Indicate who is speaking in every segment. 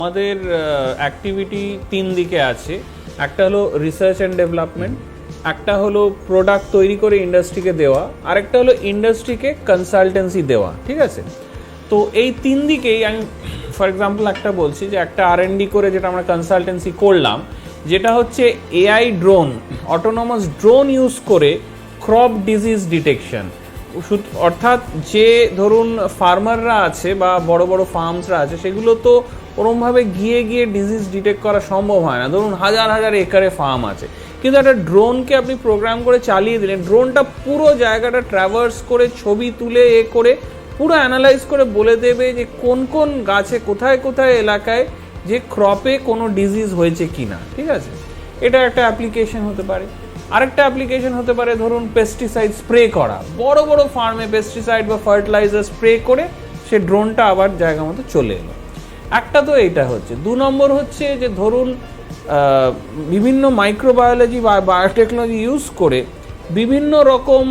Speaker 1: আমাদের অ্যাক্টিভিটি তিন দিকে আছে। একটা হলো রিসার্চ অ্যান্ড ডেভেলপমেন্ট, একটা হলো প্রোডাক্ট তৈরি করে ইন্ডাস্ট্রিকে দেওয়া, আরেকটা হলো ইন্ডাস্ট্রিকে কনসালটেন্সি দেওয়া। ঠিক আছে, তো এই তিন দিকেই আমি ফর এক্সাম্পল একটা বলছি যে একটা R&D করে যেটা আমরা কনসালটেন্সি করলাম, যেটা হচ্ছে AI drone, autonomous drone use করে ক্রপ ডিজিজ ডিটেকশন। অর্থাৎ যে ধরুন ফার্মাররা আছে বা বড় বড় ফার্মসরা আছে, সেগুলো তো ওরমভাবে গিয়ে গিয়ে ডিজিজ ডিটেক্ট করা সম্ভব হয় না। ধরুন হাজার হাজার একরে ফার্ম আছে, কিন্তু একটা ড্রোনকে আপনি প্রোগ্রাম করে চালিয়ে দিলেন, ড্রোনটা পুরো জায়গাটা ট্র্যাভার্স করে ছবি তুলে করে পুরো অ্যানালাইজ করে বলে দেবে যে কোন কোন গাছে কোথায় কোথায় এলাকায় যে ক্রপে কোনো ডিজিজ হয়েছে কিনা। ঠিক আছে, এটা একটা অ্যাপ্লিকেশন হতে পারে। আরেকটা অ্যাপ্লিকেশন হতে পারে ধরুন পেস্টিসাইড স্প্রে করা, বড় বড় ফার্মে পেস্টিসাইড বা ফার্টিলাইজার স্প্রে করে সে ড্রোনটা আবার জায়গা মতো চলে এলো। একটা তো এইটা হচ্ছে। 2 নম্বর হচ্ছে যে ধরুন বিভিন্ন মাইক্রোবায়োলজি বা বায়োটেকনোলজি ইউজ করে বিভিন্ন রকম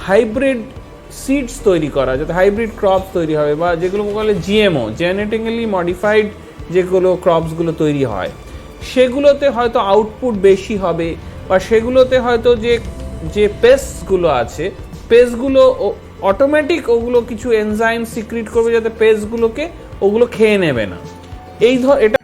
Speaker 1: হাইব্রিড সিডস তৈরি করা, যাতে হাইব্রিড ক্রপস তৈরি হবে, বা যেগুলো বলে জিএমও, জেনেটিক্যালি মডিফাইড যেগুলো ক্রপসগুলো তৈরি হয়, সেগুলোতে হয়তো আউটপুট বেশি হবে, বা সেগুলোতে হয়তো যে পেস্টগুলো আছে, পেস্টগুলো অটোমেটিক ওগুলো কিছু এনজাইম সিক্রিট করবে যাতে পেস্টগুলোকে ওগুলো খেয়ে নেবে না। এটা